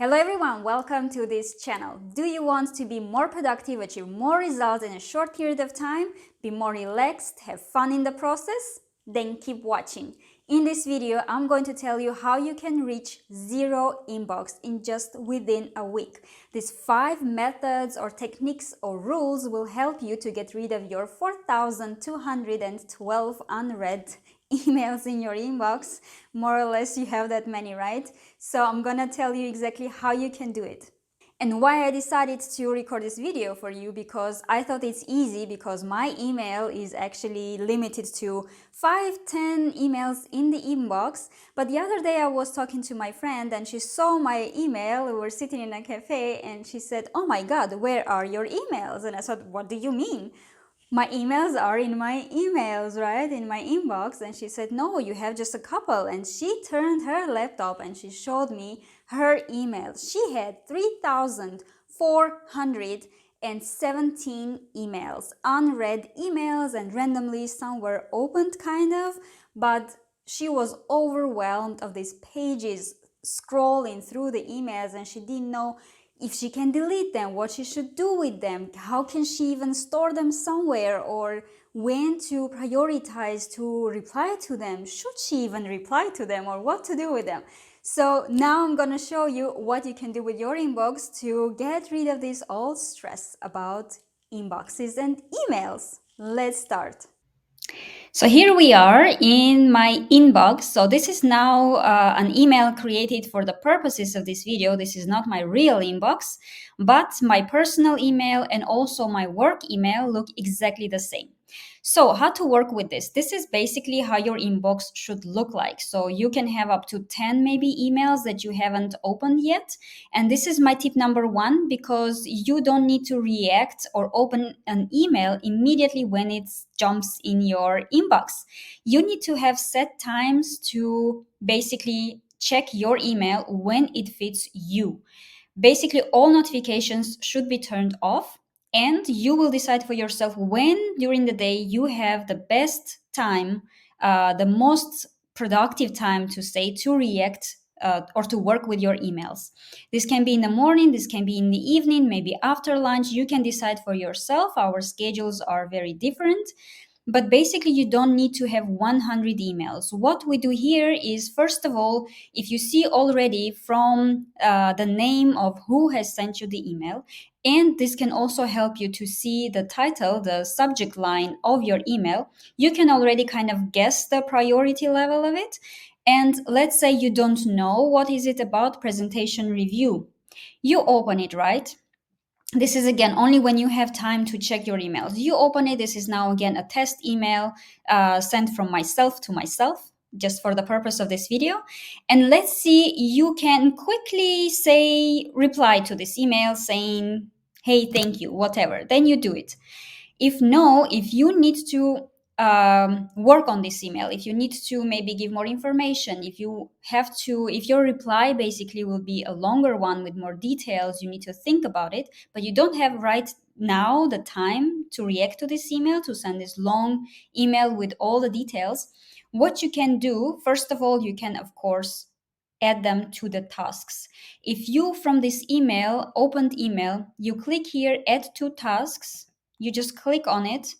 Hello everyone, welcome to this channel. Do you want to be more productive, achieve more results in a short period of time, be more relaxed, have fun in the process? Then keep watching. In this video, I'm going to tell you how you can reach zero inbox in just within a week. These 5 methods or techniques or rules will help you to get rid of your 4,212 unread emails in your inbox. More or less you have that many, right? So I'm gonna tell you exactly how you can do it. And why I decided to record this video for you, because I thought it's easy because my email is actually limited to 5-10 emails in the inbox. But the other day I was talking to my friend and she saw my email. We were sitting in a cafe and she said, "Oh my God, where are your emails?" And I said, "What do you mean? My emails are in my emails, right? In my inbox." And she said, "No, you have just a couple." And she turned her laptop and she showed me her emails. She had 3,417 emails, unread emails, and randomly some were opened kind of, but she was overwhelmed of these pages scrolling through the emails and she didn't know if she can delete them, what she should do with them, how can she even store them somewhere, or when to prioritize to reply to them, should she even reply to them, or what to do with them. So now I'm gonna show you what you can do with your inbox to get rid of this old stress about inboxes and emails. Let's start. So here we are in my inbox. So this is now an email created for the purposes of this video. This is not my real inbox, but my personal email and also my work email look exactly the same. So how to work with this? This is basically how your inbox should look like. So you can have up to 10 maybe emails that you haven't opened yet. And this is my tip number 1, because you don't need to react or open an email immediately when it jumps in your inbox. You need to have set times to basically check your email when it fits you. Basically, all notifications should be turned off, and you will decide for yourself when during the day you have the best time, the most productive time to say to react or to work with your emails. This can be in the morning, this can be in the evening, maybe after lunch. You can decide for yourself. Our schedules are very different. But basically, you don't need to have 100 emails. What we do here is, first of all, if you see already from the name of who has sent you the email, and this can also help you to see the title, the subject line of your email, you can already kind of guess the priority level of it. And let's say you don't know what is it about presentation review. You open it, right? This is again only when you have time to check your emails. You open it. This is now again a test email sent from myself to myself, just for the purpose of this video. And let's see, you can quickly say, reply to this email saying, "Hey, thank you," whatever. Then you do it. If no, if you need to work on this email, if you need to maybe give more information, if you have to, if your reply basically will be a longer one with more details, you need to think about it, but you don't have right now the time to react to this email, to send this long email with all the details. What you can do, first of all, you can, of course, add them to the tasks. If you, from this email, opened email, you click here, add to tasks, you just click on it,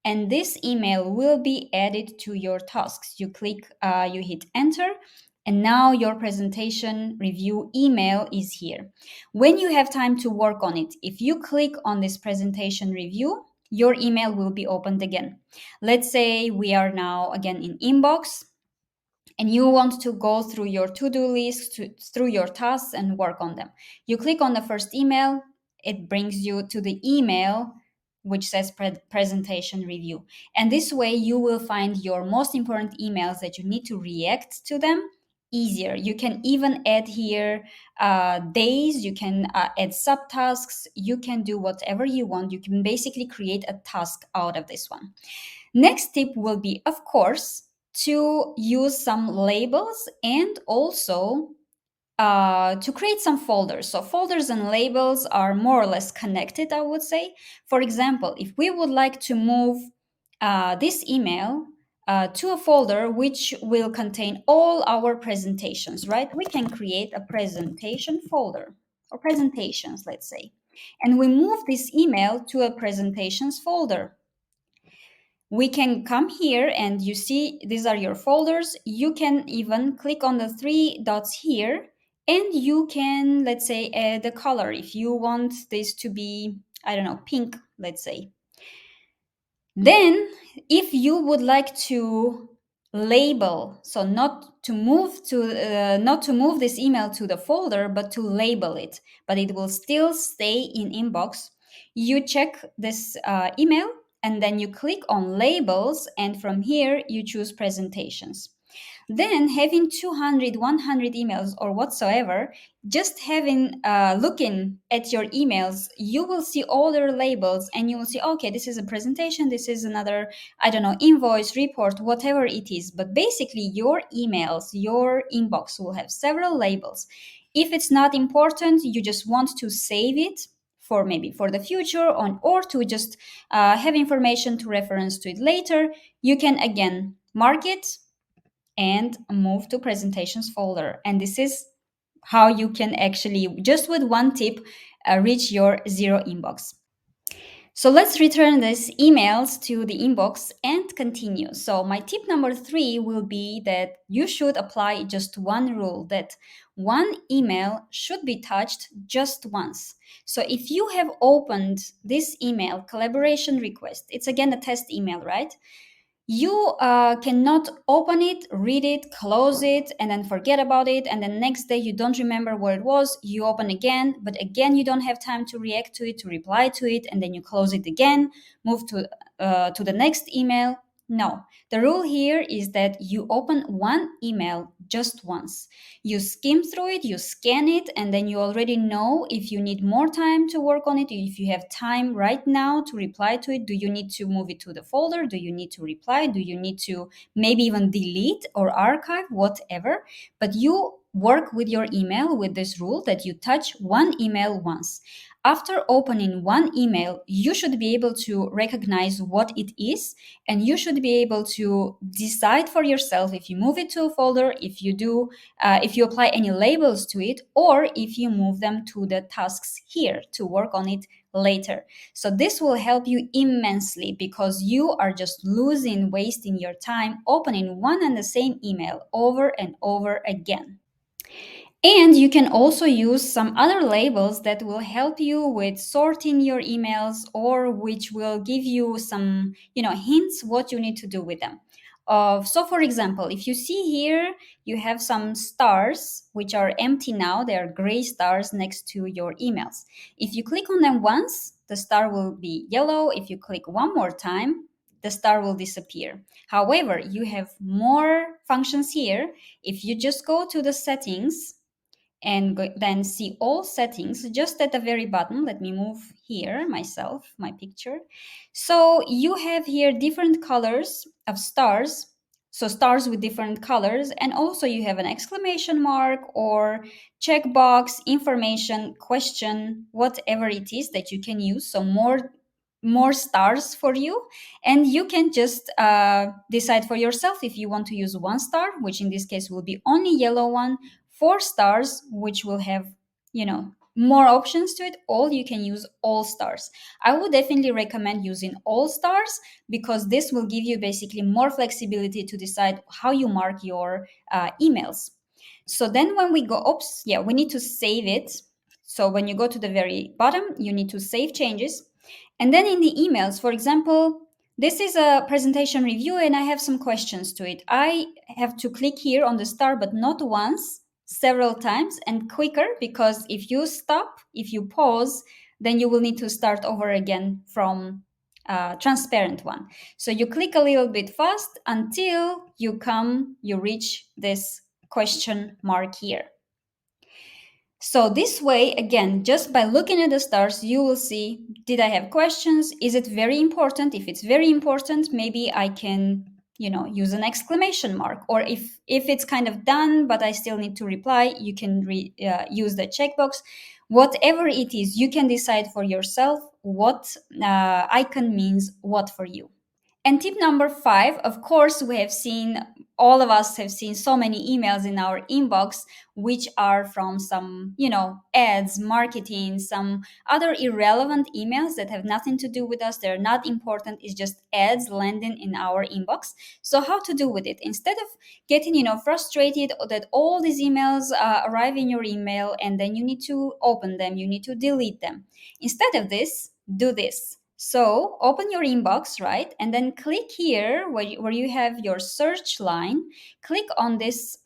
and this email will be added to your tasks. You click, you hit enter, and now your presentation review email is here. When you have time to work on it, if you click on this presentation review, your email will be opened again. Let's say we are now again in inbox, and you want to go through your to-do list, through your tasks and work on them. You click on the first email, it brings you to the email which says presentation review. And this way you will find your most important emails that you need to react to them easier. You can even add here days, you can add subtasks, you can do whatever you want. You can basically create a task out of this one. Next tip will be, of course, to use some labels and also to create some folders. So folders and labels are more or less connected, I would say. For example, if we would like to move this email to a folder which will contain all our presentations, right? We can create a presentation folder or presentations, let's say, and we move this email to a presentations folder. We can come here and you see these are your folders. You can even click on the three dots here and you can, let's say, add the color if you want this to be, I don't know, pink, let's say. Then, if you would like to label, so not to move this email to the folder, but to label it, but it will still stay in inbox. You check this email and then you click on labels, and from here you choose presentations. Then having 200, 100 emails or whatsoever, just having looking at your emails, you will see all their labels and you will see, okay, this is a presentation, this is another, I don't know, invoice, report, whatever it is. But basically your emails, your inbox will have several labels. If it's not important, you just want to save it for maybe for the future or to just have information to reference to it later, you can again mark it and move to presentations folder. And this is how you can actually, just with one tip, reach your zero inbox. So let's return these emails to the inbox and continue. So my tip number 3 will be that you should apply just one rule, that one email should be touched just once. So if you have opened this email collaboration request, it's again a test email, right? You cannot open it, read it, close it, and then forget about it. And then next day you don't remember where it was. You open again, but again you don't have time to react to it, to reply to it, and then you close it again, move to the next email. No, the rule here is that you open one email just once. You skim through it, you scan it, and then you already know if you need more time to work on it, if you have time right now to reply to it. Do you need to move it to the folder? Do you need to reply? Do you need to maybe even delete or archive, whatever? But you work with your email with this rule that you touch one email once. After opening one email, you should be able to recognize what it is, and you should be able to decide for yourself if you move it to a folder, if you apply any labels to it, or if you move them to the tasks here to work on it later. So this will help you immensely because you are just wasting your time opening one and the same email over and over again. And you can also use some other labels that will help you with sorting your emails or which will give you some, hints what you need to do with them. So for example, if you see here, you have some stars which are empty now. They are gray stars next to your emails. If you click on them once, the star will be yellow. If you click one more time, the star will disappear. However, you have more functions here. If you just go to the settings, and then see all settings just at the very bottom. Let me move here myself, my picture. So you have here different colors of stars. So stars with different colors. And also you have an exclamation mark or checkbox, information, question, whatever it is that you can use. So more stars for you, and you can just decide for yourself if you want to use one star, which in this case will be only yellow one, four stars, which will have more options to it, all you can use all stars. I would definitely recommend using all stars because this will give you basically more flexibility to decide how you mark your emails. So then when we go, we need to save it. So when you go to the very bottom, you need to save changes. And then in the emails, for example, this is a presentation review and I have some questions to it. I have to click here on the star, but not once, several times and quicker, because if you stop, if you pause, then you will need to start over again from transparent one. So you click a little bit fast until you reach this question mark here. So this way, again, just by looking at the stars, you will see, did I have questions? Is it very important? If it's very important, maybe I can, use an exclamation mark. Or if it's kind of done, but I still need to reply, you can use the checkbox. Whatever it is, you can decide for yourself what icon means what for you. And tip number 5, of course, all of us have seen so many emails in our inbox, which are from some, ads, marketing, some other irrelevant emails that have nothing to do with us. They're not important. It's just ads landing in our inbox. So how to do with it? Instead of getting, frustrated that all these emails arrive in your email and then you need to open them, you need to delete them. Instead of this, do this. So open your inbox, right? And then click here where you have your search line. Click on this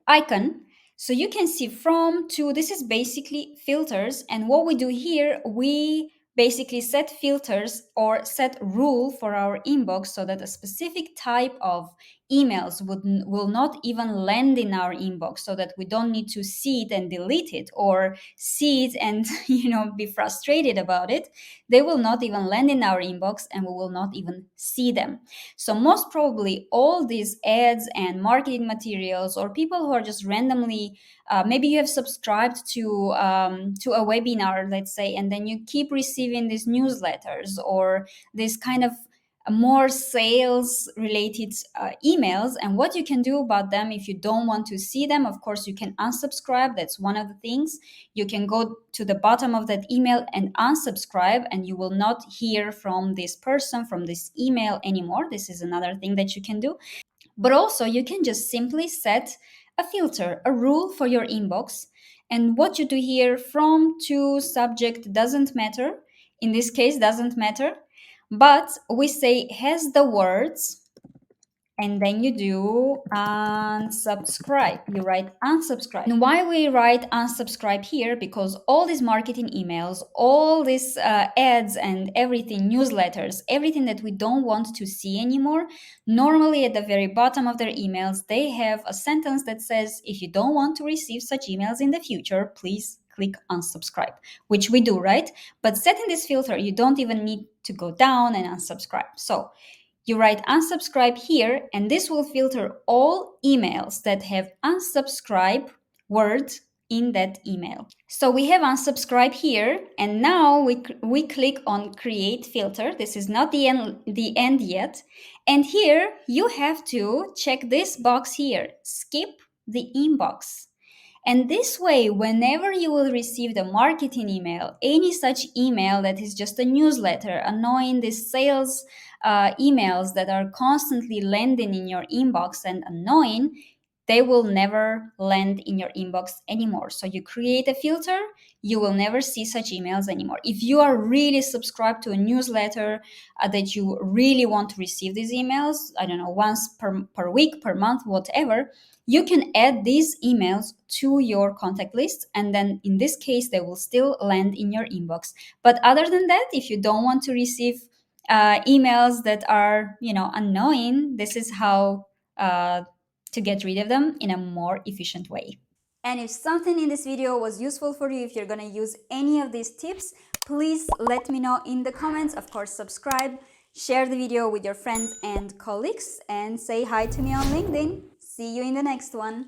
icon. So you can see from to, this is basically filters. And what we do here, we basically set filters or set rule for our inbox so that a specific type of emails will not even land in our inbox, so that we don't need to see it and delete it, or see it and be frustrated about it. They will not even land in our inbox and we will not even see them. So most probably all these ads and marketing materials, or people who are just randomly, maybe you have subscribed to a webinar, let's say, and then you keep receiving these newsletters or this kind of more sales related emails. And what you can do about them, if you don't want to see them, of course you can unsubscribe. That's one of the things. You can go to the bottom of that email and unsubscribe, and you will not hear from this person, from this email anymore. This is another thing that you can do. But also you can just simply set a filter, a rule for your inbox. And what you do here, from to subject, doesn't matter. In this case, doesn't matter. But we say has the words, and then you do unsubscribe. You write unsubscribe. And why we write unsubscribe here? Because all these marketing emails, all these ads and everything, newsletters, everything that we don't want to see anymore, normally at the very bottom of their emails, they have a sentence that says, if you don't want to receive such emails in the future, please click unsubscribe, which we do, right? But setting this filter, you don't even need to go down and unsubscribe. So you write unsubscribe here, and this will filter all emails that have unsubscribe word in that email. So we have unsubscribe here, and now we click on create filter. This is not the end yet. And here you have to check this box here, skip the inbox. And this way, whenever you will receive the marketing email, any such email that is just a newsletter, annoying these sales emails that are constantly landing in your inbox and annoying, they will never land in your inbox anymore. So you create a filter, you will never see such emails anymore. If you are really subscribed to a newsletter that you really want to receive these emails, I don't know, once per week, per month, whatever, you can add these emails to your contact list, and then in this case they will still land in your inbox. But other than that, if you don't want to receive emails that are annoying, this is how to get rid of them in a more efficient way. And if something in this video was useful for you, if you're gonna use any of these tips, please let me know in the comments. Of course, subscribe, share the video with your friends and colleagues, and say hi to me on LinkedIn. See you in the next one.